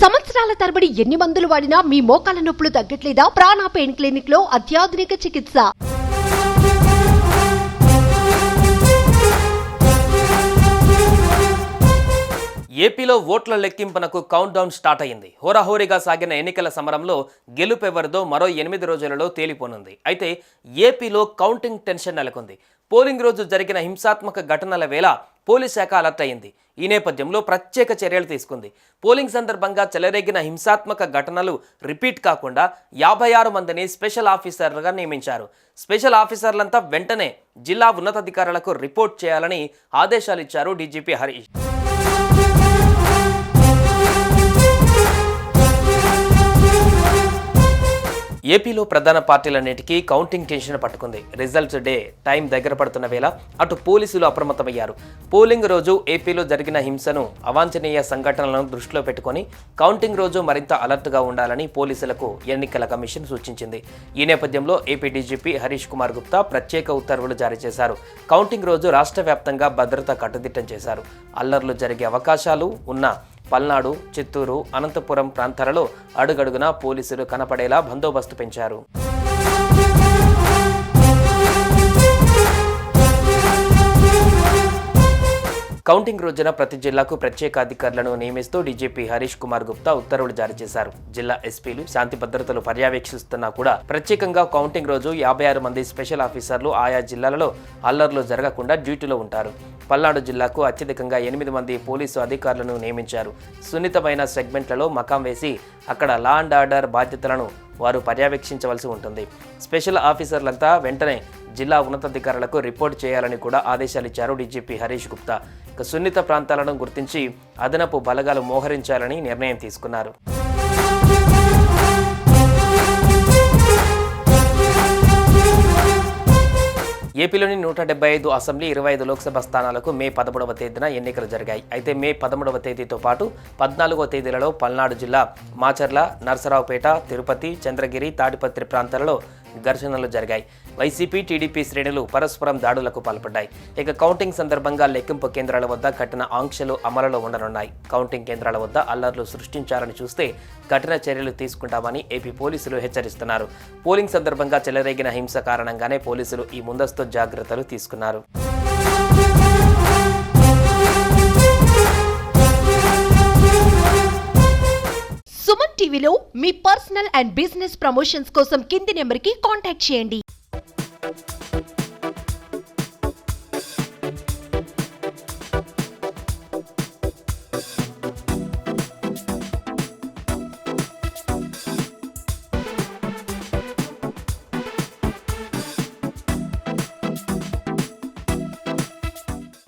సంవత్సరాల తరబడి ఎన్ని మందులు వాడినా మీ మోకాల నొప్పులు తగ్గట్లేదా? ప్రాణ పెయిన్ క్లినిక్ లో అత్యాధునిక చికిత్స. ఏపీలో ఓట్ల లెక్కింపునకు కౌంట్ డౌన్ స్టార్ట్ అయింది. హోరాహోరీగా సాగిన ఎన్నికల సమరంలో గెలుపెవరిదో మరో 8 రోజులలో తేలిపోనుంది. అయితే ఏపీలో కౌంటింగ్ టెన్షన్ నెలకొంది. పోలింగ్ రోజు జరిగిన హింసాత్మక ఘటనల వేళ పోలీస్ శాఖ అలర్ట్ అయింది. ఈ నేపథ్యంలో ప్రత్యేక చర్యలు తీసుకుంది. పోలింగ్ సందర్భంగా చెలరేగిన హింసాత్మక ఘటనలు రిపీట్ కాకుండా 56 మందిని స్పెషల్ ఆఫీసర్లుగా నియమించారు. స్పెషల్ ఆఫీసర్లంతా వెంటనే జిల్లా ఉన్నతాధికారులకు రిపోర్ట్ చేయాలని ఆదేశాలు ఇచ్చారు డీజీపీ హరీష్. ఏపీలో ప్రధాన పార్టీలన్నిటికీ కౌంటింగ్ టెన్షన్ పట్టుకుంది. రిజల్ట్స్ డే టైం దగ్గర పడుతున్న వేళ అటు పోలీసులు అప్రమత్తమయ్యారు. పోలింగ్ రోజు ఏపీలో జరిగిన హింసను, అవాంఛనీయ సంఘటనలను దృష్టిలో పెట్టుకుని కౌంటింగ్ రోజు మరింత అలర్ట్గా ఉండాలని పోలీసులకు ఎన్నికల కమిషన్ సూచించింది. ఈ నేపథ్యంలో ఏపీ డీజీపీ హరీష్ కుమార్ గుప్తా ప్రత్యేక ఉత్తర్వులు జారీ చేశారు. కౌంటింగ్ రోజు రాష్ట్ర వ్యాప్తంగా భద్రత కట్టుదిట్టం చేశారు. అల్లర్లు జరిగే అవకాశాలు ఉన్న పల్నాడు, చిత్తూరు, అనంతపురం ప్రాంతాలలో అడుగడుగునా పోలీసులు కనపడేలా బందోబస్తు పెంచారు. కౌంటింగ్ రోజున ప్రతి జిల్లాకు ప్రత్యేక అధికారులను నియమిస్తూ డీజీపీ హరీష్ కుమార్ గుప్తా ఉత్తర్వులు జారీ చేశారు. జిల్లా ఎస్పీలు శాంతి భద్రతలు పర్యవేక్షిస్తున్నా కూడా ప్రత్యేకంగా కౌంటింగ్ రోజు 56 మంది స్పెషల్ ఆఫీసర్లు ఆయా జిల్లాలలో అల్లర్లు జరగకుండా డ్యూటీలో ఉంటారు. పల్నాడు జిల్లాకు అత్యధికంగా 8 మంది పోలీసు అధికారులను నియమించారు. సున్నితమైన సెగ్మెంట్లలో మకాం వేసి అక్కడ లా అండ్ ఆర్డర్ బాధ్యతలను వారు పర్యవేక్షించవలసి ఉంటుంది. స్పెషల్ ఆఫీసర్లంతా వెంటనే జిల్లా ఉన్నతాధికారులకు రిపోర్ట్ చేయాలని కూడా ఆదేశాలు ఇచ్చారు డీజీపీ హరీష్ గుప్తా. సున్నిత ప్రాంతాలను గుర్తించి అదనపు బలగాలు మోహరించాలని నిర్ణయం తీసుకున్నారు. ఏపీలోని 175 అసెంబ్లీ, 25 లోక్సభ స్థానాలకు మే 13వ తేదీన ఎన్నికలు జరిగాయి. అయితే మే 13వ తేదీతో పాటు 14వ తేదీలలో పల్నాడు జిల్లా మాచర్ల, నరసరావుపేట, తిరుపతి, చంద్రగిరి, తాడిపత్రి ప్రాంతాలలో ఘర్షణలు జరిగాయి. వైసీపీ, టీడీపీ శ్రేణులు పరస్పరం దాడులకు పాల్పడ్డాయి. ఇక కౌంటింగ్ సందర్భంగా లెక్కింపు కేంద్రాల వద్ద కఠిన ఆంక్షలు అమలులో ఉండనున్నాయి. కౌంటింగ్ కేంద్రాల వద్ద అల్లర్లు సృష్టించాలని చూస్తే కఠిన చర్యలు తీసుకుంటామని ఏపీ పోలీసులు హెచ్చరిస్తున్నారు. పోలింగ్ సందర్భంగా చెలరేగిన హింస కారణంగానే పోలీసులు ఈ ముందస్తు జాగ్రత్తలు తీసుకున్నారు. సుమన్ టీవీలో మీ పర్సనల్ అండ్ బిజినెస్ ప్రమోషన్స్ కోసం కింది నెంబర్కి కాంటాక్ట్ చేయండి.